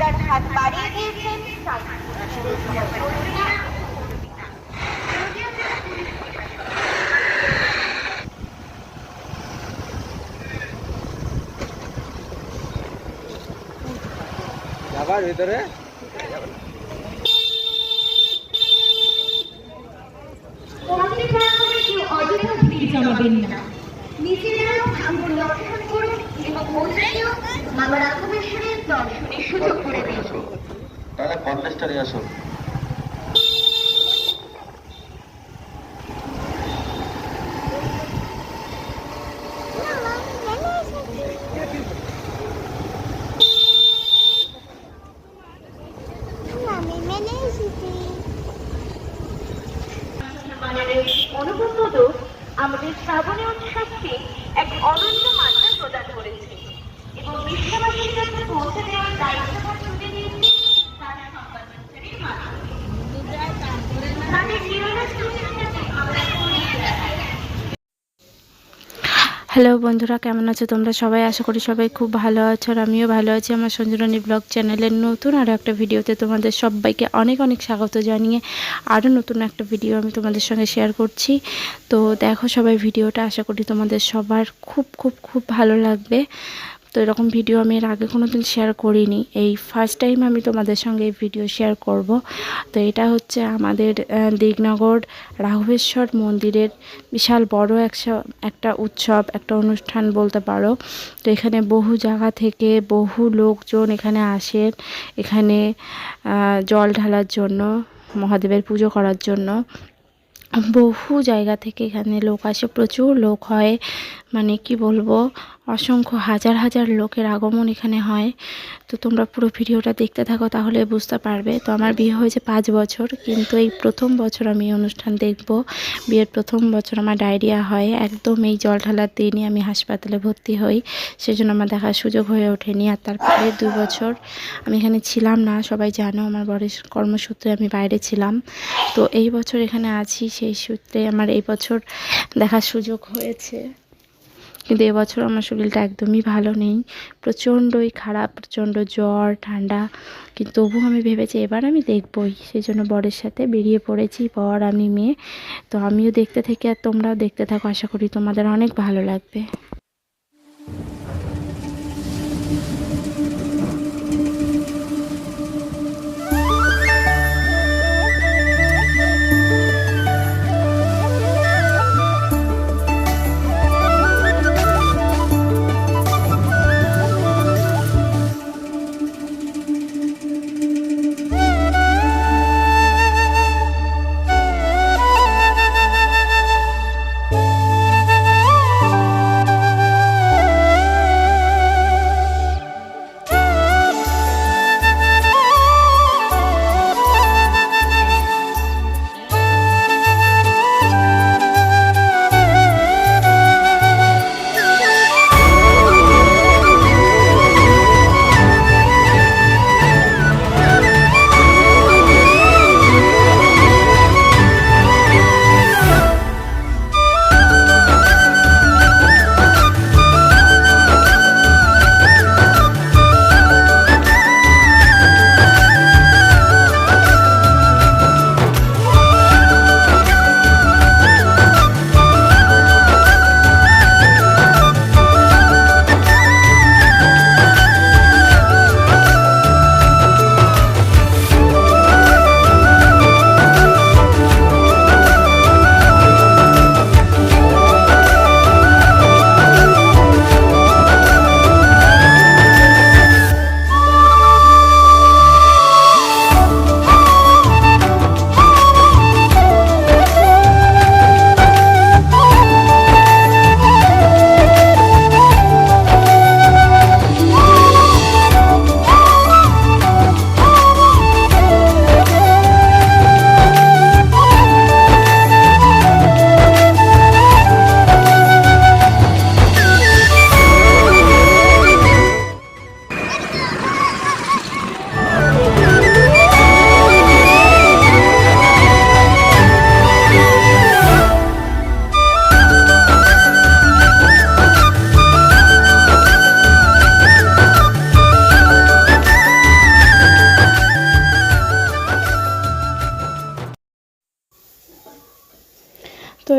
তার হাত বাড়িয়ে দিয়েছেন। যাবার ভিতরে অযথা ভিড় জমাবেন না, নিজেরাও ঠাকুর দর্শন করুন এবং অন্যকেও বাবা রাঘবেশ্বরের দর্শনের সুযোগ করে দিন। তাহলে কন্টেস্টটা নিয়ে আসুন। অনুপম আমাদের শ্রাবণী উৎসবকে এক অনন্য মাত্রা প্রদান করেছে এবং বিশ্ববাসীর কাছে পৌঁছে দেওয়ার দায়িত্বভার তুলে দিয়েছে তার সংবাদ প্রচারের মাধ্যমে। তাদের নিরলস আমরা হ্যালো বন্ধুরা, কেমন আছো তোমরা সবাই? আশা করি সবাই খুব ভালো আছো, আর আমিও ভালো আছি। আমার সঞ্জীবনী ব্লগ চ্যানেলের নতুন আরও একটা ভিডিওতে তোমাদের সবাইকে অনেক অনেক স্বাগত জানিয়ে আরও নতুন একটা ভিডিও আমি তোমাদের সঙ্গে শেয়ার করছি। তো দেখো সবাই ভিডিওটা, আশা করি তোমাদের সবার খুব খুব খুব ভালো লাগবে। তো এরকম ভিডিও আমি এর আগে কোনো দিন শেয়ার করিনি, এই ফার্স্ট টাইম আমি তোমাদের সঙ্গে এই ভিডিও শেয়ার করব। তো এটা হচ্ছে আমাদের দিগনগর রাঘবেশ্বর মন্দিরের বিশাল বড় একটা উৎসব, একটা অনুষ্ঠান বলতে পারো। তো এখানে বহু জায়গা থেকে বহু লোকজন এখানে আসেন, এখানে জল ঢালার জন্য, মহাদেবের পুজো করার জন্য। বহু জায়গা থেকে এখানে লোক আসে, প্রচুর লোক হয়, মানে কি বলবো, অসংখ্য হাজার হাজার লোকের আগমন এখানে হয়। তো তোমরা পুরো ভিডিওটা দেখতে থাকো, তাহলে বুঝতে পারবে। তো আমার বিয়ে হয়েছে 5 বছর, কিন্তু এই প্রথম বছর আমি এই অনুষ্ঠান দেখব। বিয়ের প্রথম বছর আমার ডায়রিয়া হয়, একদম এই জল ঢালার দিনই আমি হাসপাতালে ভর্তি হই, সেজন্য আমার দেখার সুযোগ হয়ে ওঠেনি। আর তারপরে 2 বছর আমি এখানে ছিলাম না, সবাই জানো আমার বরের কর্মসূত্রে আমি বাইরে ছিলাম। তো এই বছর এখানে আছি, সেই সূত্রে আমার এই বছর দেখার সুযোগ হয়েছে। কিন্তু এবছর আমার শরীরটা একদমই ভালো নেই, প্রচণ্ডই খারাপ, প্রচণ্ড জ্বর ঠান্ডা। কিন্তু তবুও আমি ভেবেছি এবার আমি দেখবই, সেই জন্য বরের সাথে বেরিয়ে পড়েছি, বর আমি মেয়ে। তো আমিও দেখতে থাকি আর তোমরাও দেখতে থাকো, আশা করি তোমাদের অনেক ভালো লাগবে।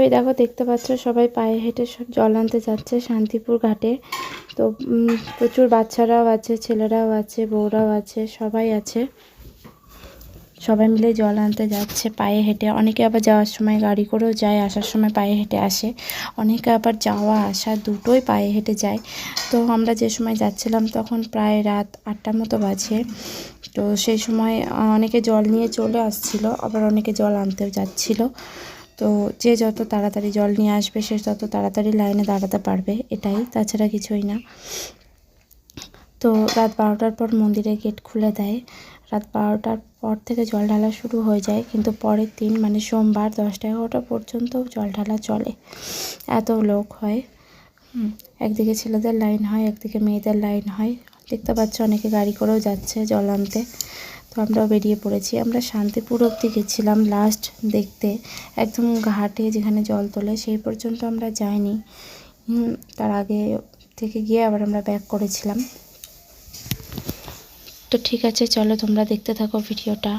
এই দেখো দেখতে পাচ্ছ সবাই পায়ে হেঁটে সব জল আনতে যাচ্ছে শান্তিপুর ঘাটে। তো প্রচুর বাচ্চারাও আছে, ছেলেরাও আছে, বউরাও আছে, সবাই আছে। সবাই মিলে জল আনতে যাচ্ছে পায়ে হেঁটে। অনেকে আবার যাওয়ার সময় গাড়ি করেও যায়, আসার সময় পায়ে হেঁটে আসে। অনেকে আবার যাওয়া আসা দুটোই পায়ে হেঁটে যায়। তো আমরা যে সময় যাচ্ছিলাম তখন প্রায় রাত 8টার মতো বাজে। তো সেই সময় অনেকে জল নিয়ে চলে আসছিল, আবার অনেকে জল আনতেও যাচ্ছিল। তো যে যত তাড়াতাড়ি জল নিয়ে আসবে সে তত তাড়াতাড়ি লাইনে দাঁড়াতে পারবে, এটাই, তাছাড়া কিছুই না। তো রাত 12টার পর মন্দিরের গেট খুলে দেয়। রাত 12টার পর থেকে জল ঢালা শুরু হয়ে যায়, কিন্তু পরের দিন মানে সোমবার 10টা-11টা পর্যন্ত জল ঢালা চলে। এত লোক হয়। একদিকে ছেলেদের লাইন হয়, একদিকে মেয়েদের লাইন হয়। দেখতে পাচ্ছ অনেকে গাড়ি করেও যাচ্ছে জল আনতে। তো আমরাও বেরিয়ে পড়েছি। আমরা শান্তিপুর অবধি গেছিলাম লাস্ট দেখতে, একদম ঘাটে যেখানে জল তোলে সেই পর্যন্ত আমরা যাইনি। তার আগে থেকে গিয়ে আবার আমরা ব্যাক করেছিলাম। তো ঠিক আছে, চলো তোমরা দেখতে থাকো ভিডিওটা।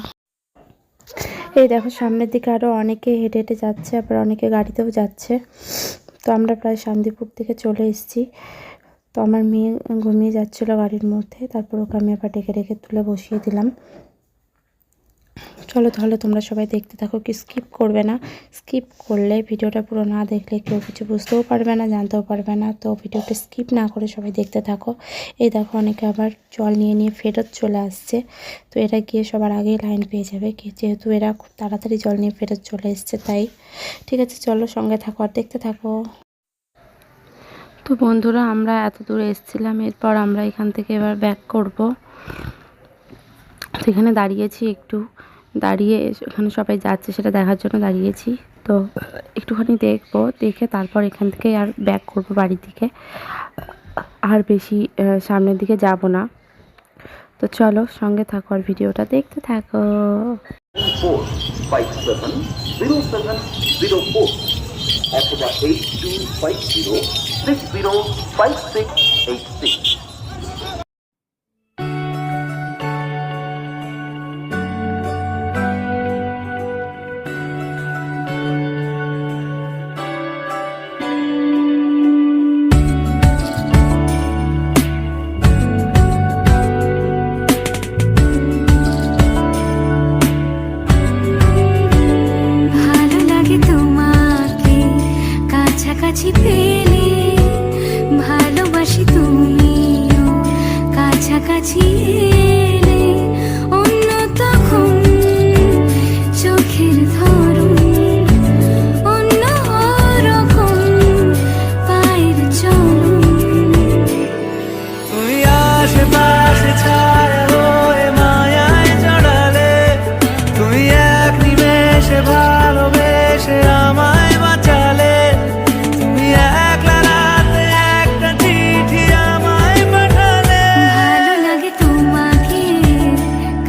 এই দেখো সামনের দিকে আরও অনেকে হেঁটে হেঁটে যাচ্ছে, আবার অনেকে গাড়িতেও যাচ্ছে। তো আমরা প্রায় শান্তিপুর থেকে চলে এসেছি। তো আমার মেয়ে ঘুমিয়ে যাচ্ছিলো গাড়ির মধ্যে, তারপর ওকে আমি আবার ডেকে ডেকে তুলে বসিয়ে দিলাম। চলো তাহলে তোমরা সবাই দেখতে থাকো, কি স্কিপ করবে না। স্কিপ করলে ভিডিওটা পুরো না দেখলে কেউ কিছু বুঝতেও পারবে না, জানতেও পারবে না। তো ভিডিওটা স্কিপ না করে সবাই দেখতে থাকো। এই দেখো অনেকে আবার জল নিয়ে নিয়ে ফেরত চলে আসছে। তো এরা গিয়ে সবার আগেই লাইন পেয়ে যাবে, যেহেতু এরা খুব তাড়াতাড়ি জল নিয়ে ফেরত চলে এসছে তাই। ঠিক আছে চলো সঙ্গে থাকো আর দেখতে থাকো। তো বন্ধুরা আমরা এত দূরে এসেছিলাম, এরপর আমরা এখান থেকে এবার ব্যাক করব। সেখানে দাঁড়িয়েছি একটু, দাঁড়িয়ে এখানে সবাই যাচ্ছে সেটা দেখার জন্য দাঁড়িয়েছি। তো একটুখানি দেখবো, দেখে তারপর এখান থেকে আর ব্যাক করব বাড়ির দিকে। আর বেশি সামনের দিকে যাব না। তো চলো সঙ্গে থাকো আর ভিডিওটা দেখতে থাকো। 4570704 অথবা 8250605686। কাছাকাছি পেলে ভালোবাসি, তুমিও কাছাকাছি এলে অন্য তখন চোখের ধরন অন্য রকম পায়ের চলন। তুমি আশেপাশে ছায়া হয়ে মায়ায় জড়ালে, তুমি এক নিমেষে ভালোবেসে আমায় বাঁচালে। তুমি একলা রাতে একটা চিঠি আমায় পাঠালে। ভালো লাগে তোমাকে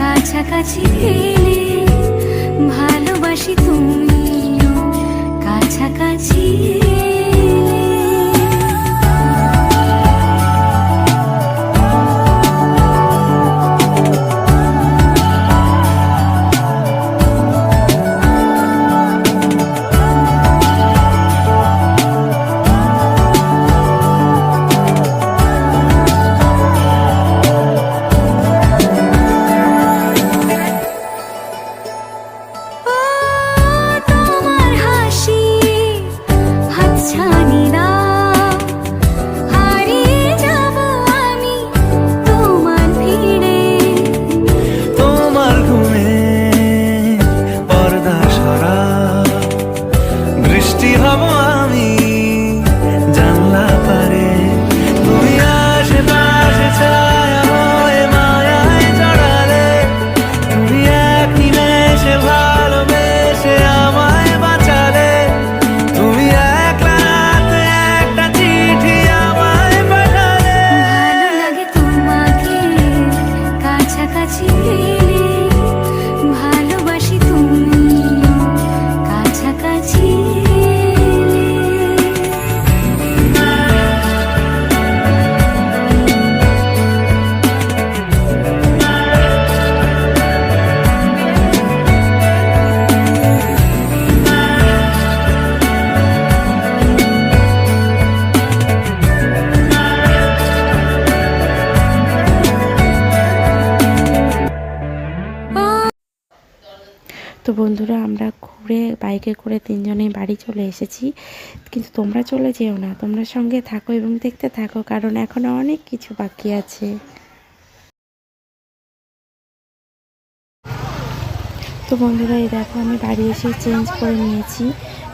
কাছাকাছি পেলে, ভালোবাসি তুমিও কাছাকাছি এলে। বন্ধুরা আমরা ঘুরে বাইকে করে তিনজনেই বাড়ি চলে এসেছি, কিন্তু তোমরা চলে যেও না, তোমরা সঙ্গে থাকো এবং দেখতে থাকো, কারণ এখনো অনেক কিছু বাকি আছে। তো বন্ধুরা এই দেখো আমি বাড়ি এসে চেঞ্জ করে নিয়েছি।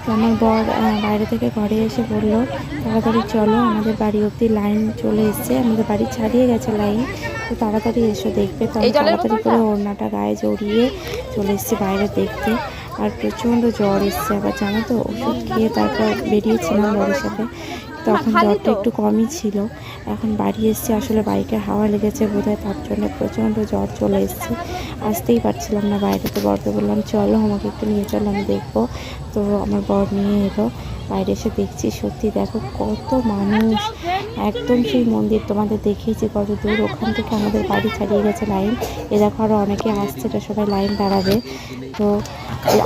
তো আমার বর বাইরে থেকে ঘরে এসে বললো তাড়াতাড়ি চলো, আমাদের বাড়ি অবধি লাইন চলে এসছে, আমাদের বাড়ি ছাড়িয়ে গেছে লাইন, তো তাড়াতাড়ি এসে দেখবে। তো আমি তাড়াতাড়ি করে ওড়নাটা গায়ে জড়িয়ে চলে এসেছি বাইরে দেখতে। আর প্রচণ্ড জ্বর এসছে আবার, জানো তো, ওষুধ খেয়ে তারপর বেরিয়েছিলাম বরের সাথে, তখন জ্বরটা একটু কমই ছিল। এখন বাড়ি এসছে, আসলে বাইকে হাওয়া লেগেছে বোধহয়, তার জন্য প্রচণ্ড জ্বর চলে এসছে, আসতেই পারছিলাম না বাইরে। তো বরকে বললাম চলো আমাকে একটু নিয়ে চলো, আমি দেখবো। তো আমার বর নিয়ে এলো, বাইরে এসে দেখছি সত্যি দেখো কত মানুষ, একদম সেই মন্দির তোমাদের দেখিয়েছি কত দূর, ওখান থেকে আমাদের বাড়ি ছাড়িয়ে গেছে লাইন। এ দেখো আরও অনেকে আসছে, এটা সবাই লাইন দাঁড়াবে। তো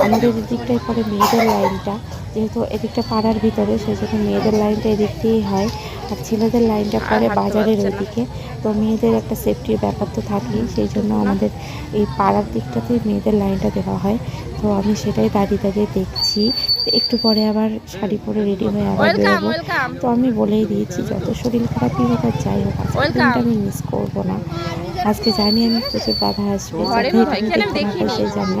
আমাদের এদিকটাই পরে মেয়েদের লাইনটা, যেহেতু এদিকটা পাড়ার ভিতরে, সেই জন্য মেয়েদের লাইনটা এদিক দিয়েই হয়, আর ছেলেদের লাইনটা পরে বাজারের ওইদিকে। তো মেয়েদের একটা সেফটির ব্যাপার তো থাকেই, সেই জন্য আমাদের এই পাড়ার দিকটাতেই মেয়েদের লাইনটা দেওয়া হয়। তো আমি সেটাই দাঁড়িয়ে দাঁড়িয়ে দেখছি। তো একটু পরে আবার শাড়ি পরে রেডি হয়ে আবার বেরোবো। তো আমি বলেই দিয়েছি যত শরীর খারাপই হোক আর যাই হোক আজকের দিনটা আমি মিস করবো না। আজকে জানি আমি প্রচুর বাধা আসবে, সেই জন্য,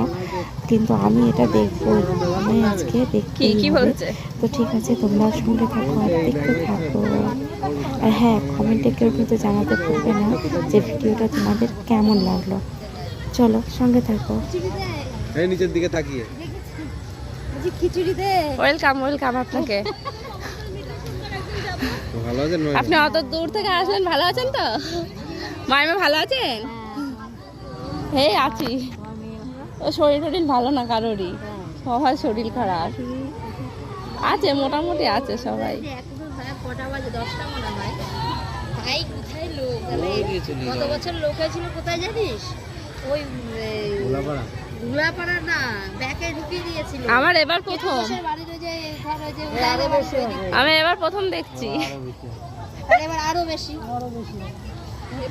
কিন্তু আমি এটা দেখবো, আমি আজকে দেখতেই হবে। তো ঠিক আছে, তোমরা সঙ্গে থাকো আর দেখতে থাকো। আর হ্যাঁ, কমেন্টে কেউ কিন্তু জানাতে ভুলবে না যে ভিডিওটা তোমাদের কেমন লাগলো। চলো সঙ্গে থাকো। এই নিচের দিকে তাকিয়ে ওয়েলকাম ওয়েলকাম আপনাকে। ভালো আছেন? আপনি অত দূর থেকে আসলেন, ভালো আছেন তো? মাইমা ভালো আছেন? এই আছি। ও শরীর টরীর ভালো না কারোরই, সবার শরীর খারাপ আছে, মোটামুটি আছে সবাই। কটা বাজে? 10টা মনে হয়। ভাই কোথায় লোক? কত বছর লোক হয়েছিল কোথায় জানিস? ওই ধুলাপাড়া না, ব্যাকে ঢুকিয়ে দিয়েছিল। আমার এবার প্রথম, আমি এবার প্রথম দেখছি। এবার আরো বেশি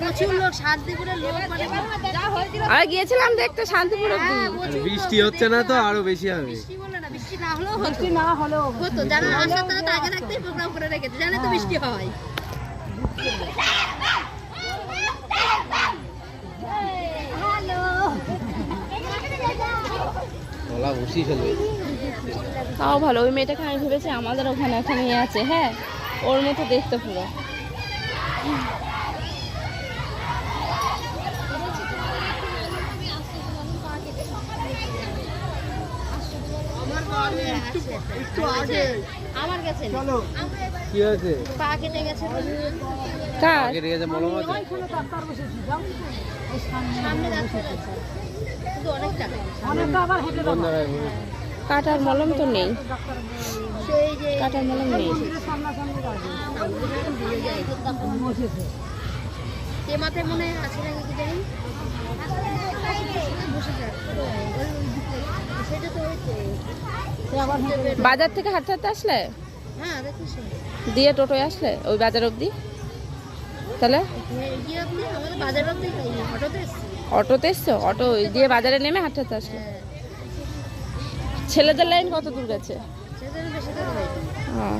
প্রচুর লোক, শান্তিপুরের লোক। মানে আমি গিয়েছিলাম দেখতে শান্তিপুর অবধি। বৃষ্টি হচ্ছে না তো আরো বেশি হবে। বৃষ্টি বলে না, বৃষ্টি না হলেও হতো। যারা আসার তারা তো আগে থাকতেই প্রোগ্রাম করে রেখেছে, জানে তো বৃষ্টি হয়। তাও ভালো, ওই মেয়েটাকে আমি ভেবেছি আমাদের ওখানে এখন ইয়ে আছে, হ্যাঁ ওর মতো দেখতে পুরো। আমার গেছে কি আছে? পা কেটে গেছে। কার? আগে রেখেছে মলম আছে? সামনে ডাক্তার আছে, কিন্তু অনেক টাকা। কোন জায়গায়? কাটার মলম তো নেই, সেই যে কাটার মলম নেই। কে মাথায় মনে আছে নাকি কি জানি, সেটা তো হয়েছে। বাজার থেকে হাঁটতে হাঁটতে আসলে? হ্যাঁ দেখছি, দিয়ে টোটোয় আসলে ওই বাজার অবধি? তাহলে গিয়ে আপনি আমাদের বাজার অবধি অটোতে এসছি। অটোতে এসছো? অটো দিয়ে বাজারে নেমে হাঁটতে হাঁটতে আসলে? ছেলেদের লাইন কত দূর গেছে? সেটা বেশি দূর হয়নি, হ্যাঁ,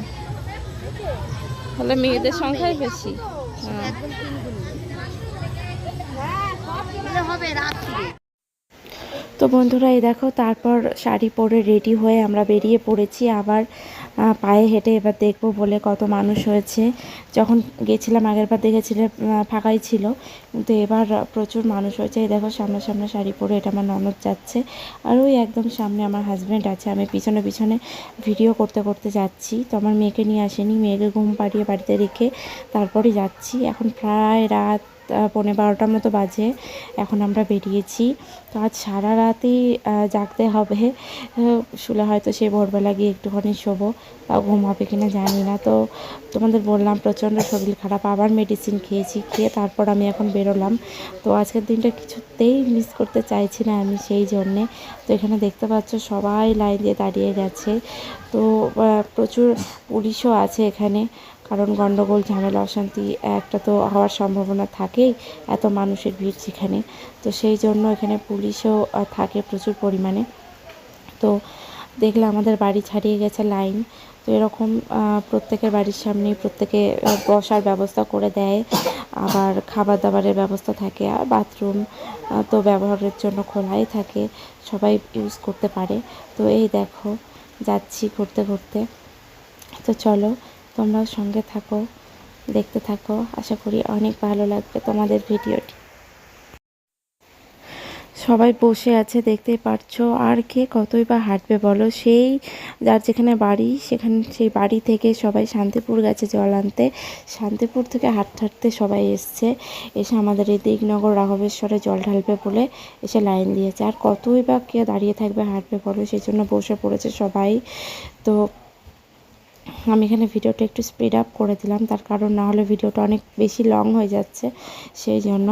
তাহলে মেয়েদের সংখ্যাই বেশি। হ্যাঁ, একদম 3 গুণ হবে রাত্রে। তো বন্ধুরা এই দেখো তারপর শাড়ি পরে রেডি হয়ে আমরা বেরিয়ে পড়েছি আবার পায়ে হেঁটে। এবার দেখবো বলে কত মানুষ হয়েছে। যখন গেছিলাম আগেরবার দেখেছিলে ফাঁকাই ছিল, কিন্তু এবার প্রচুর মানুষ হয়েছে। এই দেখো সামনে সামনে শাড়ি পরে, এটা আমার ননদ যাচ্ছে, আর ওই একদম সামনে আমার হাজব্যান্ড আছে। আমি পিছনে পিছনে ভিডিও করতে করতে যাচ্ছি। তো আমার মেয়েকে নিয়ে আসেনি, মেয়েকে ঘুম পাড়িয়ে বাড়িতে রেখে তারপরে যাচ্ছি। এখন প্রায় রাত 11:30 মতো বাজে, এখন আমরা বেরিয়েছি। তো আজ সারা রাতই জাগতে হবে, শুলে হয়তো সেই ভোরবেলা গিয়ে একটুখানি শোবো, তাও ঘুম হবে কিনা জানি না। তো তোমাদের বললাম প্রচণ্ড শরীর খারাপ, আবার মেডিসিন খেয়েছি, খেয়ে তারপর আমি এখন বেরোলাম। তো আজকের দিনটা কিছুতেই মিস করতে চাইছি না আমি, সেই জন্যে। তো এখানে দেখতে পাচ্ছ সবাই লাইন দিয়ে দাঁড়িয়ে গেছে। তো প্রচুর পুলিশও আছে এখানে, কারণ গণ্ডগোল ঝামেলা অশান্তি একটা তো হওয়ার সম্ভাবনা থাকেই, এত মানুষের ভিড় যেখানে। তো সেই জন্য এখানে পুলিশও থাকে প্রচুর পরিমাণে। তো দেখলে আমাদের বাড়ি ছাড়িয়ে গেছে লাইন। তো এরকম প্রত্যেকের বাড়ির সামনেই প্রত্যেকে বসার ব্যবস্থা করে দেয়, আবার খাবার দাবারের ব্যবস্থা থাকে, আর বাথরুম তো ব্যবহারের জন্য খোলাই থাকে, সবাই ইউজ করতে পারে। তো এই দেখো যাচ্ছি ঘুরতে ঘুরতে। তো চলো তোমরাও সঙ্গে থাকো, দেখতে থাকো, আশা করি অনেক ভালো লাগবে তোমাদের ভিডিওটি। সবাই বসে আছে দেখতেই পারছো, আর কে কতই বা হাঁটবে বলো। সেই যার যেখানে বাড়ি সেখানে সেই বাড়ি থেকে সবাই শান্তিপুর গেছে জল আনতে, শান্তিপুর থেকে হাঁটতে হাঁটতে সবাই এসছে, এসে আমাদের এই দিকনগর রাঘবেশ্বরে জল ঢালবে বলে এসে লাইন দিয়েছে। আর কতই বা কে দাঁড়িয়ে থাকবে হাঁটবে বলো, সেই জন্য বসে পড়েছে সবাই। তো আমি এখানে ভিডিওটা একটু স্পিড আপ করে দিলাম, তার কারণ না হলে ভিডিওটা অনেক বেশি লং হয়ে যাচ্ছে সেই জন্য।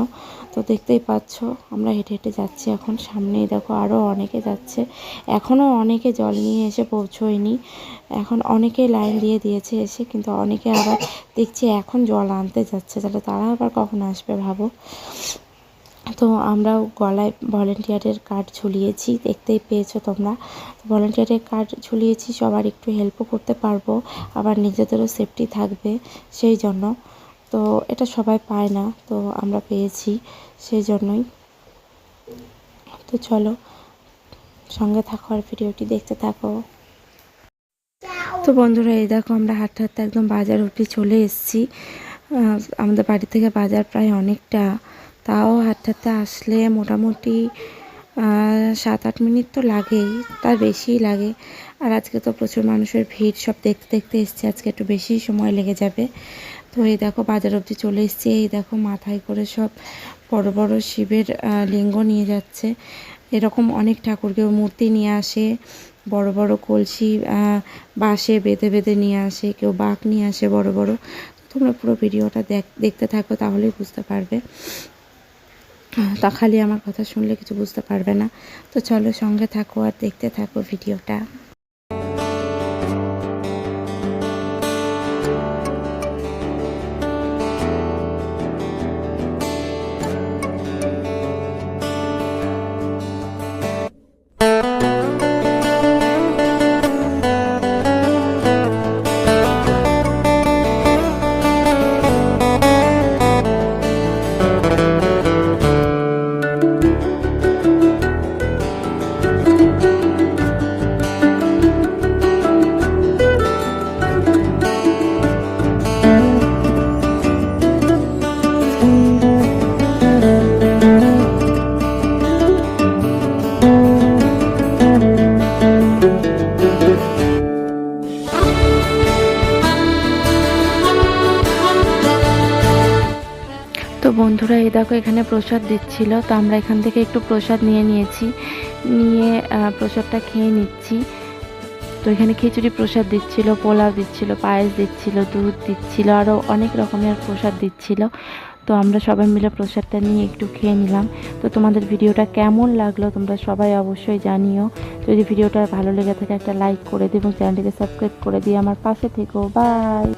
তো দেখতেই পাচ্ছ আমরা হেঁটে হেঁটে যাচ্ছি এখন, সামনেই দেখো আরও অনেকে যাচ্ছে, এখনও অনেকে জল নিয়ে এসে পৌঁছোয়নি, এখন অনেকে লাইন দিয়ে দিয়েছে এসে, কিন্তু অনেকে আবার দেখছি এখন জল আনতে যাচ্ছে, তাহলে তারা আবার কখন আসবে ভাবো। তো আমরাও গলায় ভলেন্টিয়ারের কার্ড ঝুলিয়েছি, দেখতেই পেয়েছো তোমরা। ভলেন্টিয়ারের কার্ড ঝুলিয়েছি, সবার একটু হেল্পও করতে পারবো, আবার নিজেদেরও সেফটি থাকবে সেই জন্য। তো এটা সবাই পায় না, তো আমরা পেয়েছি সেই জন্যই। তো চলো সঙ্গে থাকো আর ভিডিওটি দেখতে থাকো। তো বন্ধুরা এই দেখো আমরা হাঁটতে হাঁটতে একদম বাজার অবধি চলে এসেছি। আমাদের বাড়ি থেকে বাজার প্রায় অনেকটা, তাও হাঁটতে হাঁটতে আসলে মোটামুটি 7-8 মিনিট তো লাগেই, তার বেশিই লাগে। আর আজকে তো প্রচুর মানুষের ভিড়, সব দেখতে দেখতে এসছে, আজকে একটু বেশি সময় লেগে যাবে। তো এই দেখো বাজার অবধি চলে এসেছি, এই দেখো মাথায় করে সব বড় বড় শিবের লিঙ্গ নিয়ে যাচ্ছে, এরকম অনেক ঠাকুরকে মূর্তি নিয়ে আসে, বড় বড় কলসি বাঁশে বেঁধে বেঁধে নিয়ে আসে, কেউ বাঁক নিয়ে আসে বড় বড়। তোমরা পুরো ভিডিওটা দেখতে থাকো, তাহলেই বুঝতে পারবে, তা খালি আমার কথা শুনলে কিছু বুঝতে পারবে না। তো চলো সঙ্গে থাকো আর দেখতে থাকো ভিডিওটা। তো বন্ধুরা এই দেখো এখানে প্রসাদ দিচ্ছিল, তো আমরা এখান থেকে একটু প্রসাদ নিয়েছি, নিয়ে প্রসাদটা খেয়ে নিচ্ছি। তো এখানে খিচুড়ি প্রসাদ দিচ্ছিল, পোলাও দিচ্ছিল, পায়েস দিচ্ছিল, দুধ দিচ্ছিল, আরও অনেক রকমের প্রসাদ দিচ্ছিল। তো আমরা সবাই মিলে প্রসাদটা নিয়ে একটু খেয়ে নিলাম। তো তোমাদের ভিডিওটা কেমন লাগলো তোমরা সবাই অবশ্যই জানিও। যদি ভিডিওটা ভালো লেগে থাকে একটা লাইক করে দিও এবং চ্যানেলটিকে সাবস্ক্রাইব করে দিয়ে আমার পাশে থেকো। বাই।